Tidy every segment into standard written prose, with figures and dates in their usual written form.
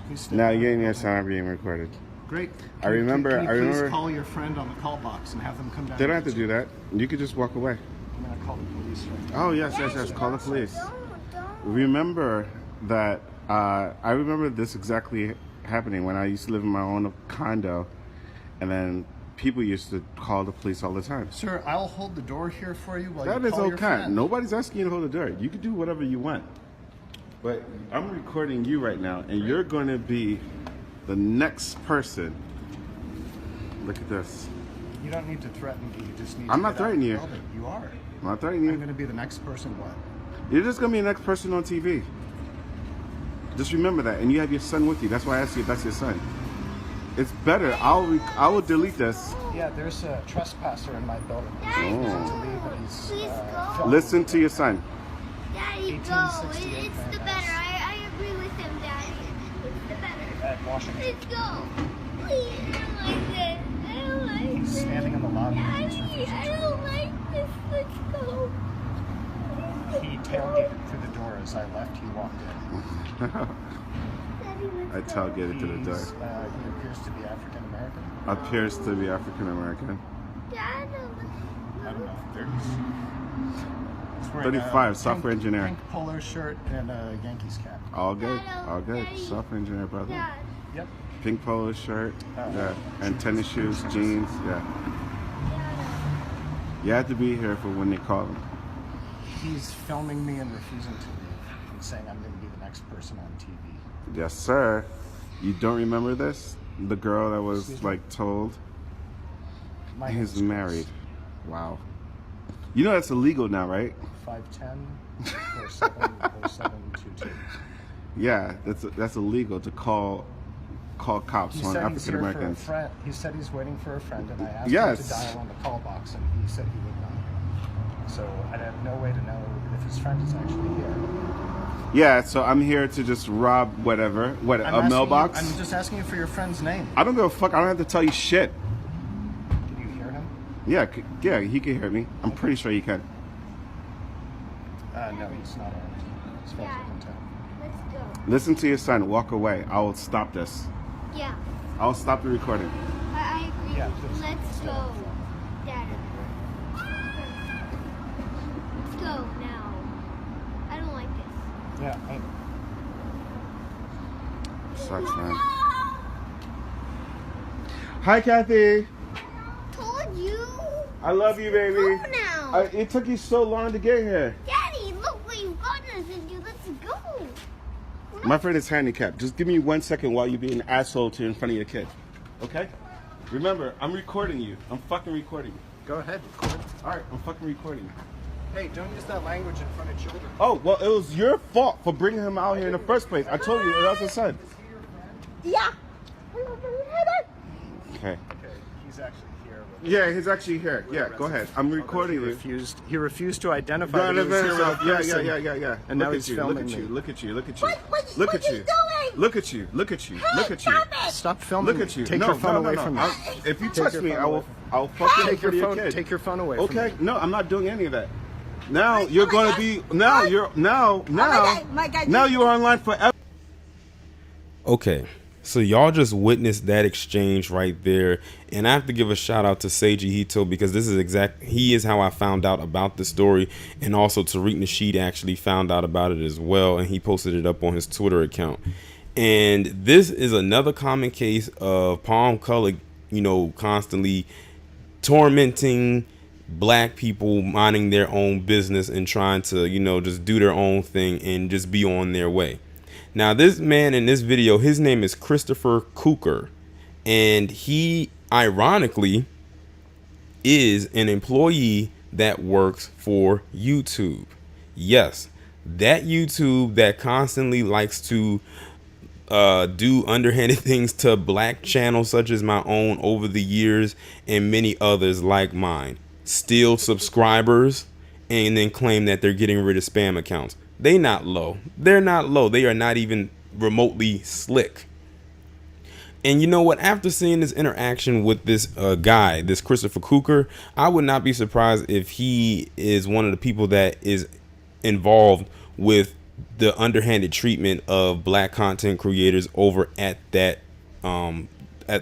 Please stay Now down. you and your son are being recorded. Great. I remember. Can you please call your friend on the call box and have them come down? They don't have to do that. You could just walk away. I'm gonna call the police right now. Oh yes. Call the police. Don't. Remember that. I remember this exactly happening when I used to live in my own condo, and then people used to call the police all the time. Sir, I'll hold the door here for you while That you is call your okay. friend. Nobody's asking you to hold the door. You can do whatever you want. But I'm recording you right now, and you're going to be the next person. Look at this. You don't need to threaten me. You just need I'm to not get out of threatening the you. building. You are. I'm not threatening I'm you. going to be the next person. What? You're just going to be the next person on TV. Just remember that. And you have your son with you. That's why I asked you if that's your son. It's better. I will delete this. Yeah, there's a trespasser in my building. He's Oh. refusing to leave, and he's Please go. filming. Listen to your son. Daddy, go. 1868 It's the man better. house. I agree with him, Daddy. It's the better. At Washington. Let's go. Please, I don't like this. I don't like He's this. standing in the lobby. He's Daddy, refusing I to don't like this. Let's go. He tailgated through the door as I left. He walked in. Daddy, I let's go. tailgated to the door. He appears to be African American. Appears to be African American. Dad, I don't know. 30s. He's wearing 35, a software engineer. Pink polo shirt and a Yankees cap. All good. All good. Daddy. Software engineer, brother. Dad. Yep. Pink polo shirt. Oh. Yeah. And tennis shoes, jeans. Yeah. You have to be here for when they call him. He's filming me and refusing to leave and saying I'm going to be the next person on TV. Yes, sir. You don't remember this? The girl that was Excuse me? like told My name he's is married. Wow. You know that's illegal now, right? 510 470722. Yeah, that's illegal to call cops He on said he's African here for a Americans. friend. He said he's waiting for a friend, and I asked him Yes. to dial on the call box, and he said he would not. So I have no way to know if his friend is actually here. Yeah, so I'm here to just rob whatever. What, I'm a asking mailbox? You, I'm just asking you for your friend's name. I don't give a fuck. I don't have to tell you shit. Can you hear him? Yeah, he can hear me. I'm pretty sure he can. No, he's not on. As far as I can tell. Let's go. Listen to your son. Walk away. I will stop this. Yeah, I will stop the recording. I agree. Yeah, please. Let's go, Dad. Let's go now. I don't like this. Yeah. Sucks, man. Hi, Kathy. Told you. I love you, baby. Go now. It took you so long to get here. Daddy, look what you've gotten us into. Let's go. My friend is handicapped. Just give me 1 second while you be an asshole to in front of your kid. Okay? Remember, I'm recording you. I'm fucking recording you. Go ahead. Record. All right, I'm fucking recording you. Hey, don't use that language in front of children. Oh, well, it was your fault for bringing him out here in the first place. I told you that was his son. Yeah. Okay. Okay, he's actually here. Yeah, he's actually here. Yeah, go ahead. I'm recording you. He refused to identify. No, that no, he was here no, with no. a person. Yeah. And look now at he's you. filming Look at me. you. Look at you. Look at you. What Look at you you. doing? Look at you. Look at you. Look at you. Stop filming. Look at you. Take No, your phone no, no, away no. from me. If you Take touch your me, phone I away will. from me. I'll fucking Take your your phone. kid. Take your phone away from Okay. me. No, I'm not doing any of that. Now you're going to be. Now you're. Now. my God. Now you are online forever. Okay, so y'all just witnessed that exchange right there, and I have to give a shout out to Seiji Hito because this is he is how I found out about the story, and also Tariq Nasheed actually found out about it as well, and he posted it up on his Twitter account. And this is another common case of Palm Color, constantly tormenting black people, minding their own business and trying to, just do their own thing and just be on their way. Now, this man in this video, his name is Christopher Cukor, and he, ironically, is an employee that works for YouTube. Yes, that YouTube that constantly likes to do underhanded things to black channels such as my own over the years and many others like mine. Steal subscribers and then claim that they're getting rid of spam accounts. They're not low. They're not low. They are not even remotely slick. And you know what? After seeing this interaction with this guy, this Christopher Cukor, I would not be surprised if he is one of the people that is involved with the underhanded treatment of black content creators over at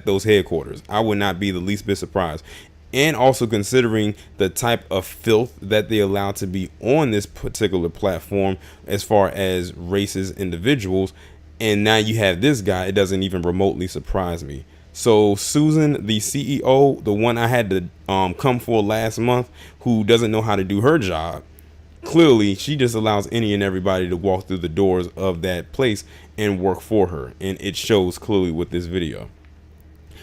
those headquarters. I would not be the least bit surprised. And also considering the type of filth that they allow to be on this particular platform as far as racist individuals. And now you have this guy, it doesn't even remotely surprise me. So Susan, the CEO, the one I had to come for last month, who doesn't know how to do her job, clearly she just allows any and everybody to walk through the doors of that place and work for her. And it shows clearly with this video.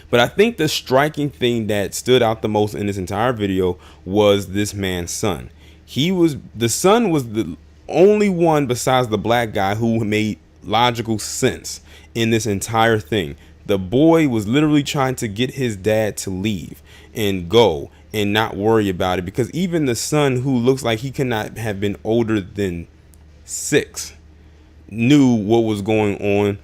But I think the striking thing that stood out the most in this entire video was this man's son. The son was the only one besides the black guy who made logical sense in this entire thing. The boy was literally trying to get his dad to leave and go and not worry about it, because even the son, who looks like he could not have been older than 6, knew what was going on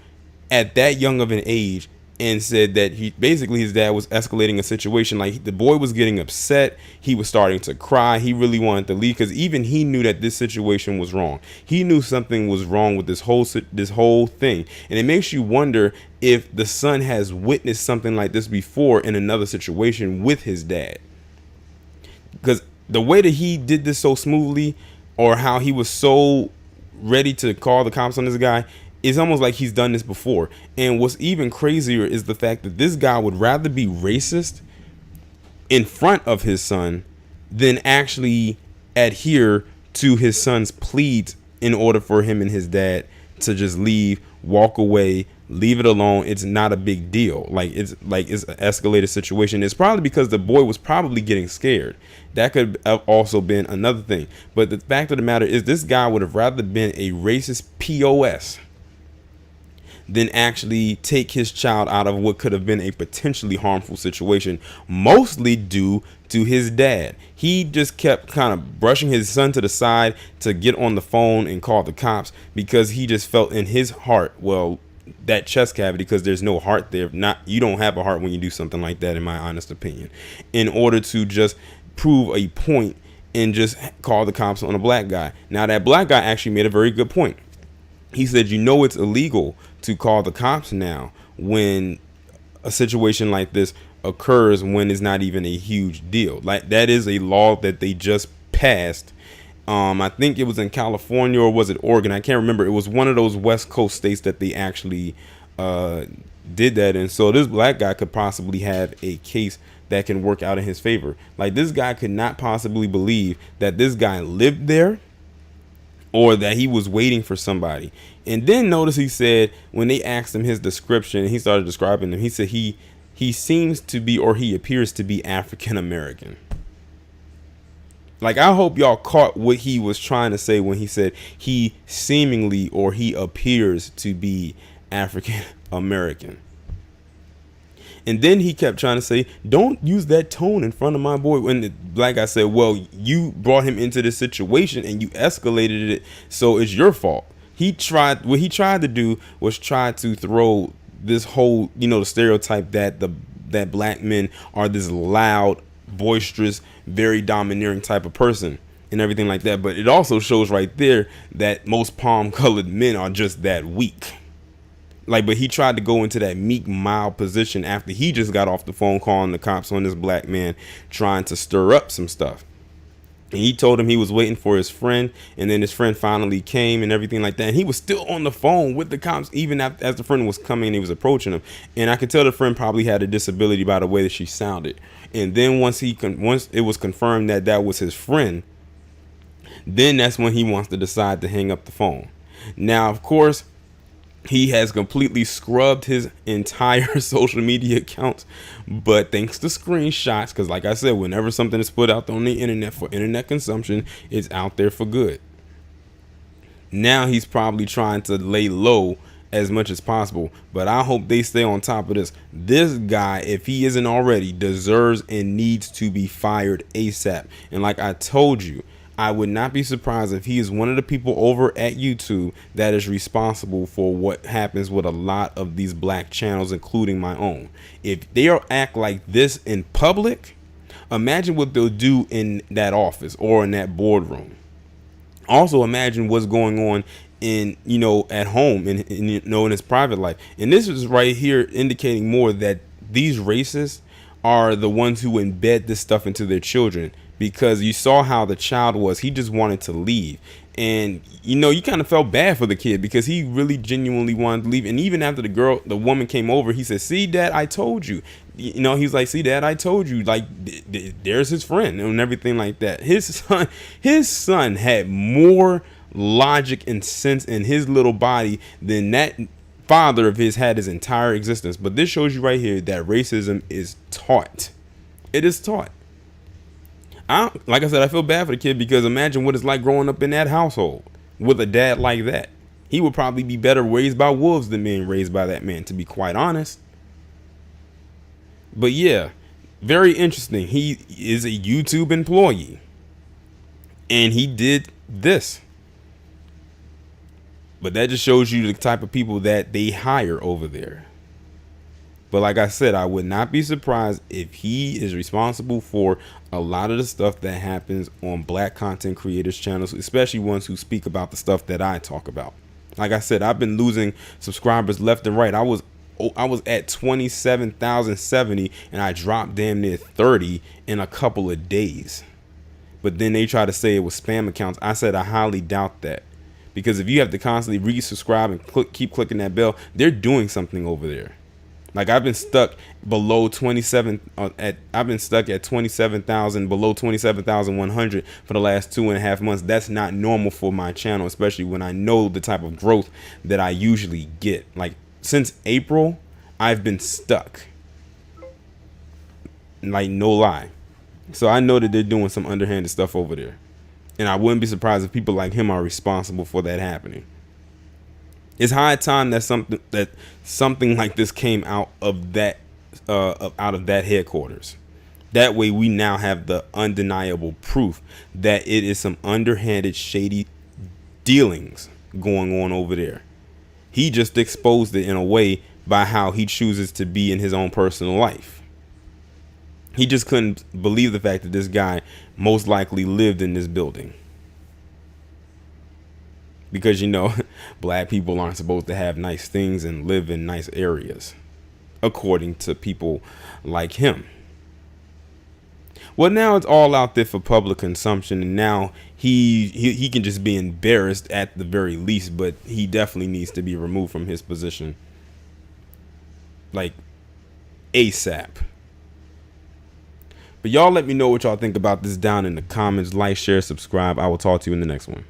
at that young of an age, and said that his dad was escalating a situation. Like, the boy was getting upset, he was starting to cry, he really wanted to leave, because even he knew that this situation was wrong. He knew something was wrong with this whole thing. And it makes you wonder if the son has witnessed something like this before in another situation with his dad, because the way that he did this so smoothly, or how he was so ready to call the cops on this guy, it's almost like he's done this before. And what's even crazier is the fact that this guy would rather be racist in front of his son than actually adhere to his son's pleas in order for him and his dad to just leave, walk away, leave it alone. It's not a big deal. It's an escalated situation. It's probably because the boy was probably getting scared. That could have also been another thing. But the fact of the matter is, this guy would have rather been a racist POS than actually take his child out of what could have been a potentially harmful situation, mostly due to his dad. He just kept kind of brushing his son to the side to get on the phone and call the cops, because he just felt in his heart, well, that chest cavity, because there's no heart there. You don't have a heart when you do something like that, in my honest opinion, in order to just prove a point and just call the cops on a black guy. Now, that black guy actually made a very good point. He said, it's illegal to call the cops now when a situation like this occurs, when it's not even a huge deal. Like, that is a law that they just passed. I think it was in California, or was it Oregon? I can't remember. It was one of those West Coast states that they actually did that in. So this black guy could possibly have a case that can work out in his favor. Like, this guy could not possibly believe that this guy lived there, or that he was waiting for somebody. And then notice he said, when they asked him his description, he started describing them. He said he seems to be, or he appears to be, African American. Like, I hope y'all caught what he was trying to say when he said he seemingly, or he appears to be, African American. And then he kept trying to say, don't use that tone in front of my boy. When the black guy said, well, you brought him into this situation and you escalated it, so it's your fault. What he tried to do was try to throw this whole, the stereotype that black men are this loud, boisterous, very domineering type of person and everything like that. But it also shows right there that most palm-colored men are just that weak. But he tried to go into that meek, mild position after he just got off the phone calling the cops on this black man, trying to stir up some stuff. And he told him he was waiting for his friend, and then his friend finally came and everything like that. And he was still on the phone with the cops even as the friend was coming and he was approaching him. And I could tell the friend probably had a disability by the way that she sounded. And then once it was confirmed that that was his friend, then that's when he wants to decide to hang up the phone. Now, of course, he has completely scrubbed his entire social media accounts, but thanks to screenshots, because like I said, whenever something is put out on the internet for internet consumption, it's out there for good. Now he's probably trying to lay low as much as possible, but I hope they stay on top of this. This guy, if he isn't already, deserves and needs to be fired ASAP. And like I told you, I would not be surprised if he is one of the people over at YouTube that is responsible for what happens with a lot of these black channels, including my own. If they act like this in public, imagine what they'll do in that office or in that boardroom. Also, imagine what's going on in, you know, at home and you know, in his private life. And this is right here indicating more that these racists are the ones who embed this stuff into their children, because you saw how the child was. He just wanted to leave. And, you know, you kind of felt bad for the kid because he really genuinely wanted to leave. And even after the woman came over, he said, see, Dad, I told you. You know, he's like, see, Dad, I told you. Like, there's his friend and everything like that. His son had more logic and sense in his little body than that father of his had his entire existence. But this shows you right here that racism is taught. It is taught. Like I said, I feel bad for the kid, because imagine what it's like growing up in that household with a dad like that. He would probably be better raised by wolves than being raised by that man, to be quite honest. But yeah, very interesting. He is a YouTube employee, and he did this. But that just shows you the type of people that they hire over there. But like I said, I would not be surprised if he is responsible for a lot of the stuff that happens on black content creators channels, especially ones who speak about the stuff that I talk about. Like I said, I've been losing subscribers left and right. I was at 27,070 and I dropped damn near 30 in a couple of days. But then they try to say it was spam accounts. I said I highly doubt that, because if you have to constantly resubscribe and keep clicking that bell, they're doing something over there. Like, I've been stuck below 27 I've been stuck at 27,000, below 27,100 for the last 2.5 months. That's not normal for my channel, especially when I know the type of growth that I usually get. Like, since April, I've been stuck. Like, no lie. So I know that they're doing some underhanded stuff over there. And I wouldn't be surprised if people like him are responsible for that happening. It's high time that something like this came out of that headquarters. That way we now have the undeniable proof that it is some underhanded, shady dealings going on over there. He just exposed it in a way by how he chooses to be in his own personal life. He just couldn't believe the fact that this guy most likely lived in this building. Because, you know, black people aren't supposed to have nice things and live in nice areas, according to people like him. Well, now it's all out there for public consumption, and now he can just be embarrassed at the very least, but he definitely needs to be removed from his position, like ASAP. But y'all let me know what y'all think about this down in the comments. Like, share, subscribe. I will talk to you in the next one.